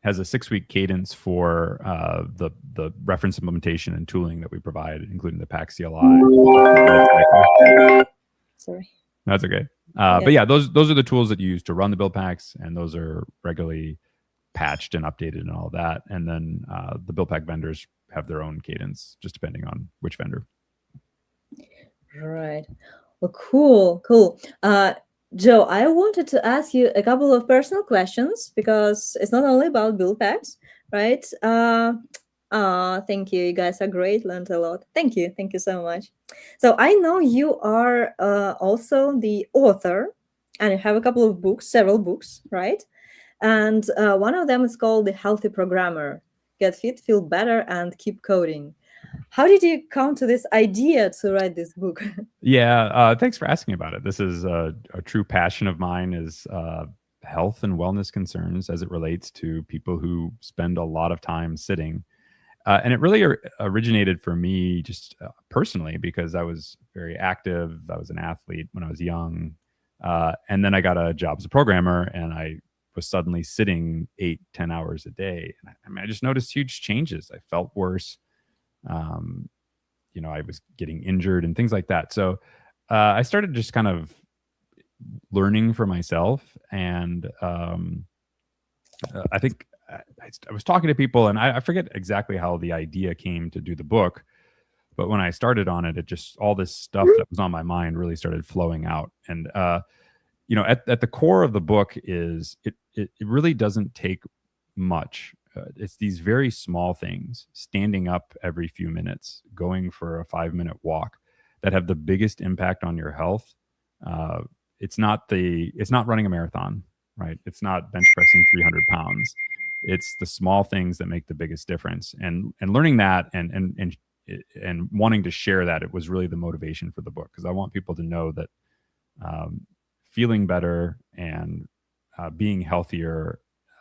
has a 6-week cadence for the reference implementation and tooling that we provide, including the pack CLI. Sorry. That's okay. Yeah. But yeah, those are the tools that you use to run the build packs, and those are regularly patched and updated and all that. And then the build pack vendors have their own cadence, just depending on which vendor. Right. Well, cool, cool. Joe, I wanted to ask you a couple of personal questions because it's not only about build packs, right? Thank you. You guys are great. Learned a lot. Thank you. Thank you so much. So I know you are also the author, and you have a couple of books, several books, right? And one of them is called The Healthy Programmer: Get Fit, Feel Better, and Keep Coding. How did you come to this idea to write this book? Yeah, thanks for asking about it. This is a true passion of mine, is health and wellness concerns as it relates to people who spend a lot of time sitting. And it really originated for me just personally, because I was very active. I was an athlete when I was young. And then I got a job as a programmer, and I was suddenly sitting 8-10 hours a day. And I mean, I just noticed huge changes. I felt worse. Um, I was getting injured and things like that. So I started just kind of learning for myself. And I think I was talking to people, and I forget exactly how the idea came to do the book. But when I started on it, it just, all this stuff that was on my mind really started flowing out. And, at the core of the book is it really doesn't take much. It's these very small things: standing up every few minutes, going for a 5-minute walk, that have the biggest impact on your health. It's not running a marathon, right? It's not bench pressing 300 pounds. It's the small things that make the biggest difference. And learning that and wanting to share that, it was really the motivation for the book, because I want people to know that feeling better and being healthier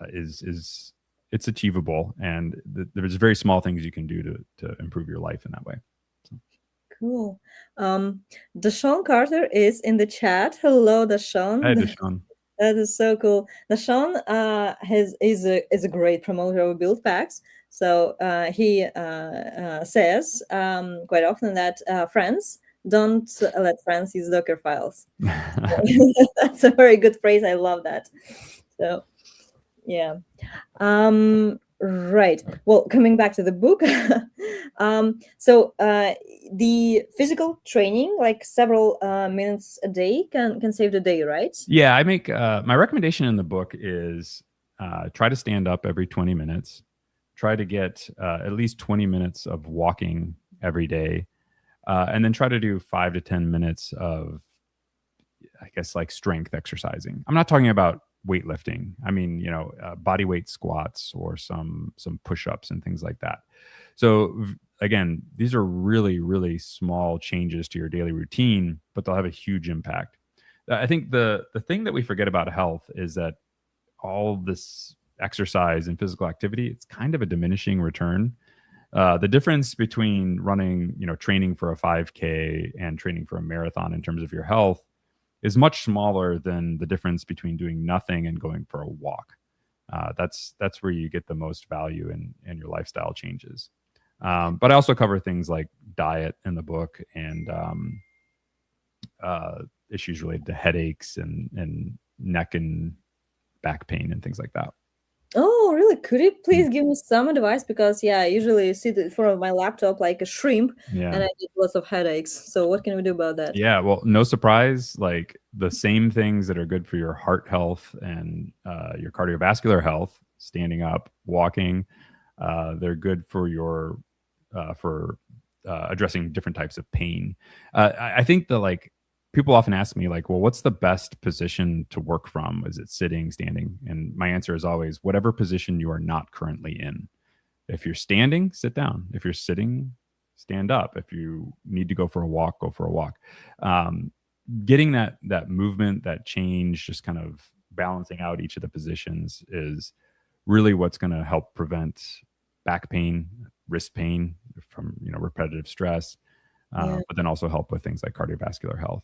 is it's achievable, and there's very small things you can do to improve your life in that way. So. Cool. Deshaun Carter is in the chat. Hello, Deshaun. Hi, Deshaun. That is so cool. Deshaun is a great promoter of build packs. So he says quite often that friends don't let friends use Dockerfiles. That's a very good phrase. I love that. So yeah. Right. Well, coming back to the book, so the physical training, like several minutes a day, can save the day, right? Yeah, I make my recommendation in the book is try to stand up every 20 minutes. Try to get at least 20 minutes of walking every day, and then try to do 5 to 10 minutes of, I guess, like strength exercising. I'm not talking about weightlifting. I mean, body weight squats or some push-ups and things like that. So again, these are really, really small changes to your daily routine, but they'll have a huge impact. I think the thing that we forget about health is that all this exercise and physical activity, it's kind of a diminishing return. The difference between running, training for a 5K and training for a marathon in terms of your health is much smaller than the difference between doing nothing and going for a walk. That's where you get the most value in your lifestyle changes. But I also cover things like diet in the book, and issues related to headaches and neck and back pain and things like that. Oh, really? Could you please give me some advice? Because I usually sit in front of my laptop like a shrimp, Yeah. and I get lots of headaches. So what can we do about that? Yeah, well, no surprise, like the same things that are good for your heart health and your cardiovascular health, standing up, walking, they're good for your addressing different types of pain. I think that, like, people often ask me, like, well, what's the best position to work from? Is it sitting, standing? And my answer is always whatever position you are not currently in. If you're standing, sit down. If you're sitting, stand up. If you need to go for a walk, go for a walk. Getting that movement, that change, just kind of balancing out each of the positions is really what's going to help prevent back pain, wrist pain from repetitive stress, Yeah. but then also help with things like cardiovascular health.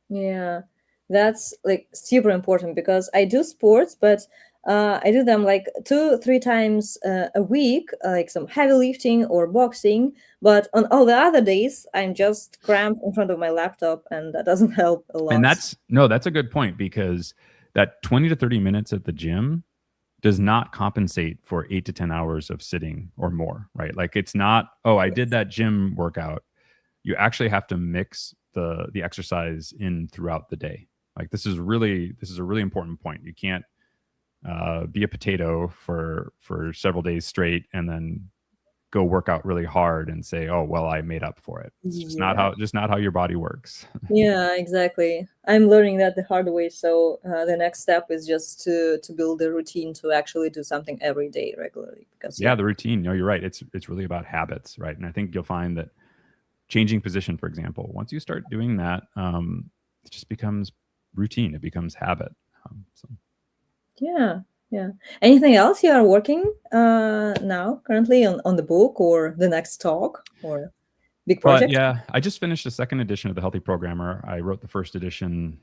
Yeah, that's like super important because I do sports, but I do them like 2, 3 times a week, like some heavy lifting or boxing. But on all the other days, I'm just cramped in front of my laptop, and that doesn't help a And lot. that's a good point, because that 20 to 30 minutes at the gym does not compensate for 8 to 10 hours of sitting or more, right? Like, it's not, oh, I did that gym workout. You actually have to mix the exercise in throughout the day. Like, this is a really important point. You can't be a potato for several days straight and then go work out really hard and say, oh, well, I made up for it. It's Yeah. just not how your body works. Yeah, exactly. I'm learning that the hard way. So the next step is just to build a routine to actually do something every day regularly. Because Yeah, yeah, the routine. No, you're right. It's really about habits, right? And I think you'll find that changing position, for example, once you start doing that, it just becomes routine. It becomes habit. So. yeah, yeah. Anything else you are working now currently on the book or the next talk or big But project? yeah, I just finished the second edition of The Healthy Programmer. I wrote the first edition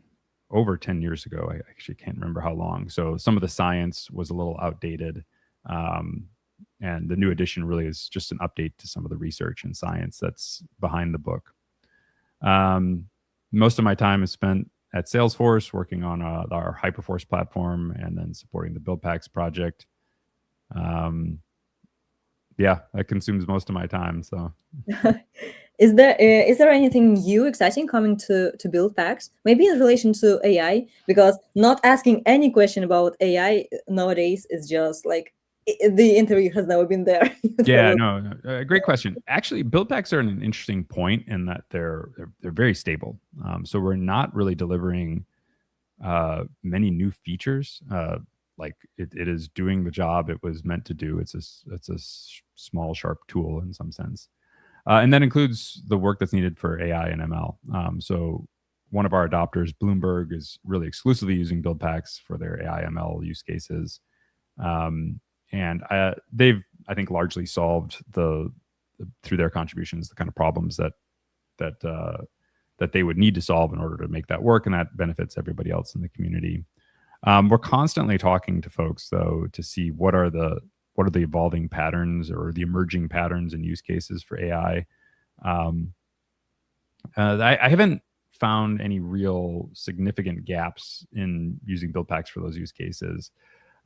over 10 years ago. I actually can't remember how long. So some of the science was a little outdated. Um, and the new edition really is just an update to some of the research and science that's behind the book. Most of my time is spent at Salesforce working on our Hyperforce platform and then supporting the Buildpacks project. Yeah, that consumes most of my time. So Is there anything new exciting coming to Buildpacks? Maybe in relation to AI, because not asking any question about AI nowadays is just like the interview has never been there. yeah, no, great question. Actually, build packs are an interesting point in that they're very stable. So we're not really delivering many new features. Like it is doing the job it was meant to do. It's a small, sharp tool in some sense, and that includes the work that's needed for AI and ML. So one of our adopters, Bloomberg, is really exclusively using build packs for their AI ML use cases. And they've, I think, largely solved through their contributions the kind of problems that they would need to solve in order to make that work, and that benefits everybody else in the community. We're constantly talking to folks though to see what are the evolving patterns or the emerging patterns and use cases for AI. I haven't found any real significant gaps in using build packs for those use cases.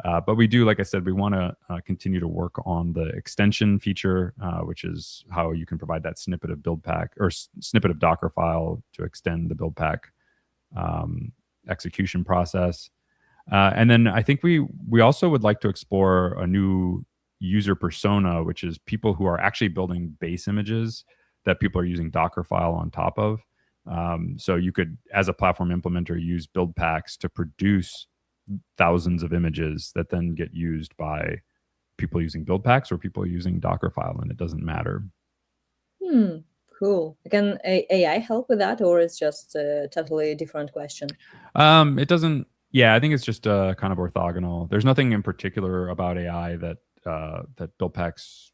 But we do, like I said, we want to continue to work on the extension feature, which is how you can provide that snippet of build pack or snippet of Dockerfile to extend the build pack execution process. And then I think we also would like to explore a new user persona, which is people who are actually building base images that people are using Dockerfile on top of. So you could, as a platform implementer, use build packs to produce thousands of images that then get used by people using build packs or people using Dockerfile, and it doesn't matter. Cool. Can AI help with that, or it's just a totally different question? It doesn't. Yeah, I think it's just kind of orthogonal. There's nothing in particular about AI that build packs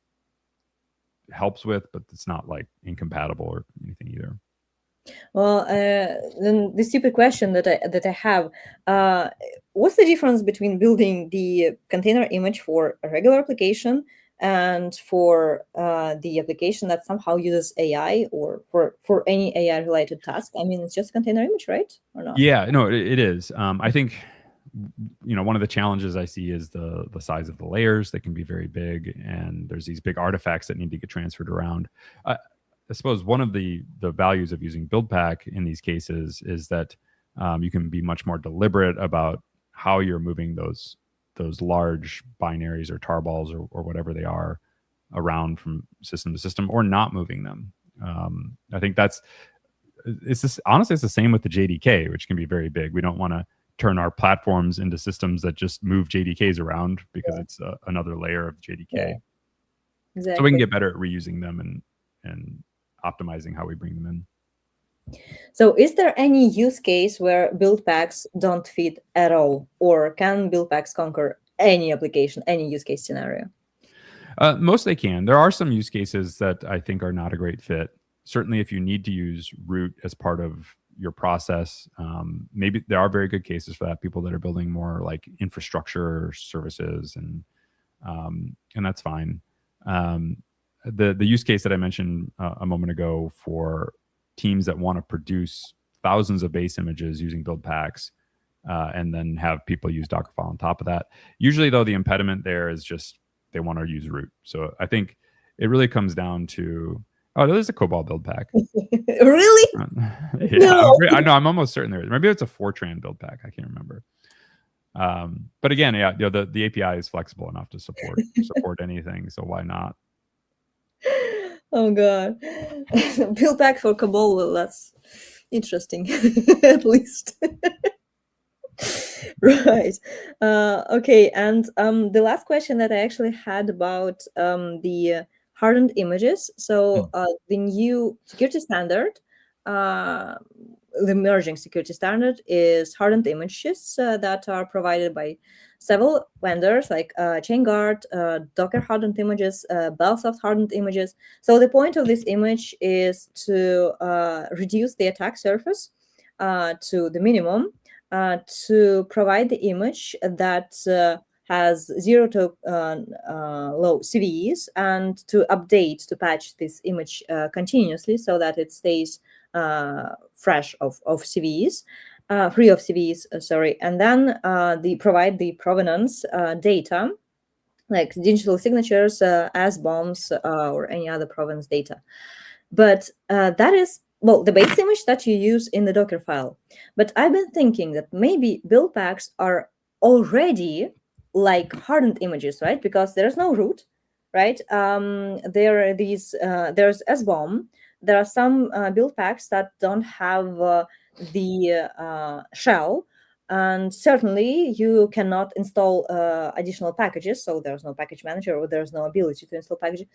helps with, but it's not like incompatible or anything either. Well, then the stupid question that I have, what's the difference between building the container image for a regular application and for the application that somehow uses AI or for any AI related task? I mean, it's just container image, right? Or not? Yeah, no, it is. I think one of the challenges I see is the size of the layers. They can be very big, and there's these big artifacts that need to get transferred around. I suppose one of the values of using Buildpack in these cases is that you can be much more deliberate about how you're moving those large binaries or tarballs or whatever they are around from system to system, or not moving them. I think honestly, it's the same with the JDK, which can be very big. We don't want to turn our platforms into systems that just move JDKs around because it's another layer of JDK. Yeah, So we can exactly. get better at reusing them and optimizing how we bring them in. So, is there any use case where build packs don't fit at all, or can build packs conquer any application, any use case scenario? Most they can. There are some use cases that I think are not a great fit. Certainly, if you need to use root as part of your process, maybe there are very good cases for that. People that are building more like infrastructure services, and that's fine. The use case that I mentioned a moment ago for teams that want to produce thousands of base images using build packs, and then have people use Dockerfile on top of that. Usually, though, the impediment there is just they want to use root. So I think it really comes down to, oh, there's a COBOL build pack. Really? Yeah, No. I know. I'm almost certain there is. Maybe it's a Fortran build pack. I can't remember. But again, yeah, the API is flexible enough to support anything. So why not? Oh god. Build pack for Cabal, well, that's interesting. At least. Right. Okay, and the last question that I actually had about the hardened images. So the new security standard, uh, the emerging security standard is hardened images that are provided by several vendors like ChainGuard, Docker hardened images, Bellsoft hardened images. So the point of this image is to reduce the attack surface to the minimum, to provide the image that has zero to low CVEs, and to update, to patch this image continuously so that it stays fresh of CVEs, free of CVEs, sorry. And then provide the provenance data, like digital signatures, as bombs, or any other provenance data. But that is, well, the base image that you use in the Docker file. But I've been thinking that maybe build packs are already like hardened images, right? Because there's no root, right? There are these, there's SBOM. There are some build packs that don't have the shell, and certainly you cannot install additional packages. So there's no package manager, or there's no ability to install packages.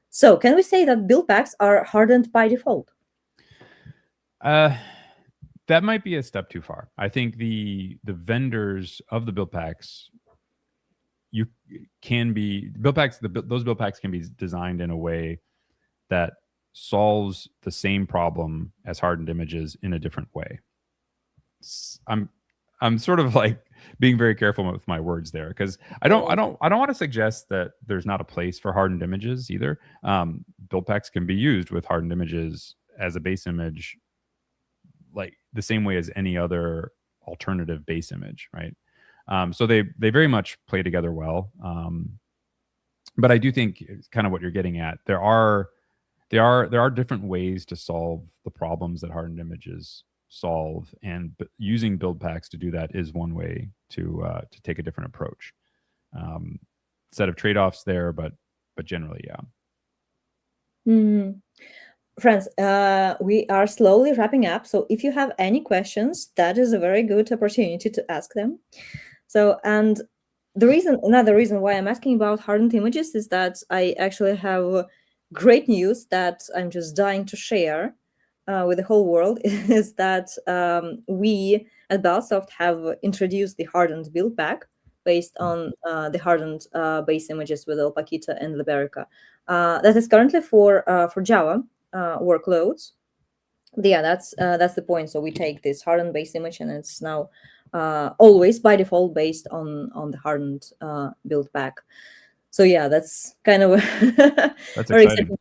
So can we say that build packs are hardened by default? That might be a step too far. I think the vendors of the build packs, those build packs can be designed in a way that solves the same problem as hardened images in a different way. I'm sort of like being very careful with my words there, because I don't want to suggest that there's not a place for hardened images either. Build packs can be used with hardened images as a base image, like the same way as any other alternative base image, right? So they very much play together well. But I do think it's kind of what you're getting at. There are different ways to solve the problems that hardened images solve, and using build packs to do that is one way to take a different approach. Set of trade-offs there, but generally, yeah. Mm. Friends, we are slowly wrapping up. So if you have any questions, that is a very good opportunity to ask them. So, and another reason why I'm asking about hardened images is that I actually have great news that I'm just dying to share with the whole world, is that we at Bellsoft have introduced the hardened build pack based on the hardened base images with Alpaquita and Liberica. That is currently for Java workloads. Yeah, that's the point. So we take this hardened base image, and it's now always by default based on the hardened build pack. So yeah, that's kind of That's very exciting.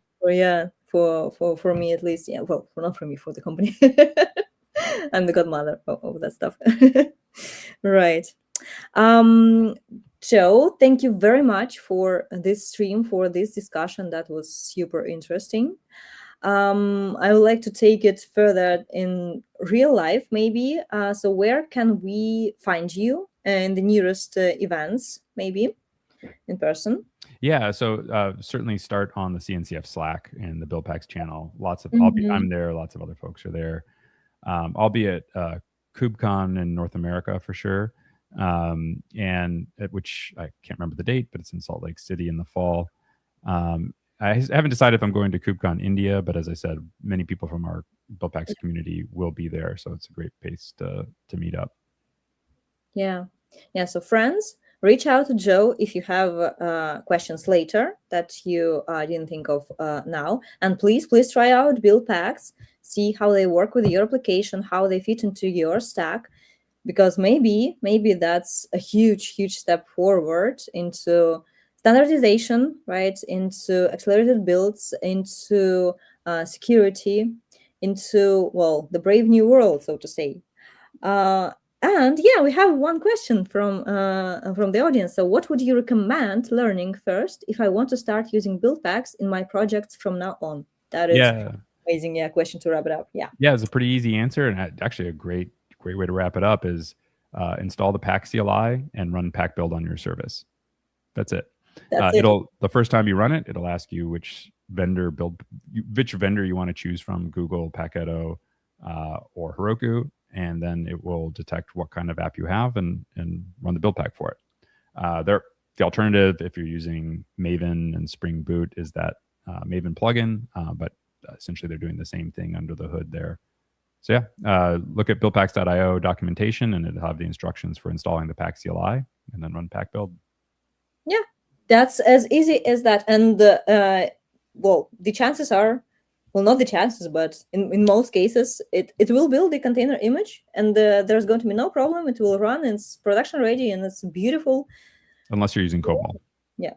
For me at least. Yeah, well, not for me, for the company. I'm the godmother of that stuff. Right. Joe, thank you very much for this stream, for this discussion. That was super interesting. I would like to take it further in real life, maybe. So where can we find you in the nearest events, maybe in person? Yeah, so certainly start on the CNCF Slack and the Buildpacks channel. Mhm. I'm there. Lots of other folks are there. I'll be at KubeCon in North America for sure, and at which I can't remember the date, but it's in Salt Lake City in the fall. I haven't decided if I'm going to KubeCon India, but as I said, many people from our Buildpacks community will be there, so it's a great place to meet up. Yeah. Yeah. So, friends, reach out to Joe if you have questions later that you didn't think of now. And please try out Buildpacks. See how they work with your application, how they fit into your stack, because maybe that's a huge step forward into standardization, right? Into accelerated builds, into security, into, well, the brave new world, so to say. Uh, and yeah, we have one question from the audience. So, what would you recommend learning first if I want to start using Buildpacks in my projects from now on? That is Yeah, amazing. Yeah, question to wrap it up. Yeah, yeah, it's a pretty easy answer, and actually a great way to wrap it up is install the pack CLI and run pack build on your service. That's it. that's it. It'll the first time you run it, it'll ask you which vendor you want to choose from, Google, Paketo, or Heroku, and then it will detect what kind of app you have and run the build pack for it. The alternative, if you're using Maven and Spring Boot, is that Maven plugin, but essentially they're doing the same thing under the hood there. So yeah, look at buildpacks.io documentation, and it'll have the instructions for installing the pack CLI and then run pack build. Yeah, that's as easy as that. And well, the chances are, well, not the chances, but in most cases, it will build the container image, and there's going to be no problem. It will run, it's production ready, and it's beautiful. Unless you're using COBOL. Yeah.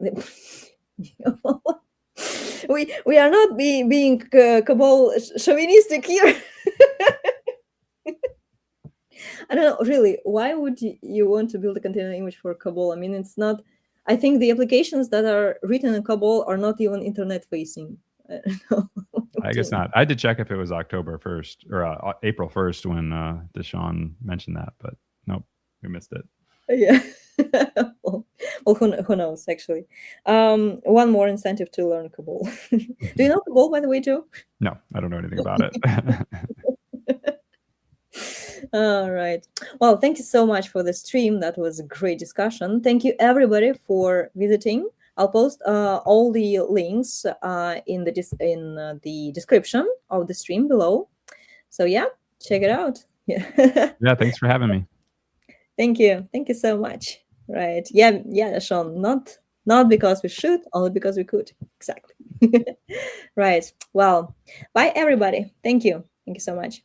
we are not being COBOL chauvinistic here. I don't know, really, why would you want to build a container image for COBOL? I mean, it's not, I think the applications that are written in COBOL are not even internet facing. I guess not. I had to check if it was October 1st or April 1st when Deshaun mentioned that, but nope, we missed it. Yeah. Well, who knows, actually. One more incentive to learn COBOL. Do you know COBOL, by the way, Joe? No, I don't know anything about it. All right. Well, thank you so much for the stream. That was a great discussion. Thank you, everybody, for visiting. I'll post all the links in the description of the stream below. So yeah, check it out. Yeah. Yeah, thanks for having me. Thank you so much. Right. Yeah, Sean. Not because we should, only because we could. Exactly. Right. Well, bye everybody. Thank you so much.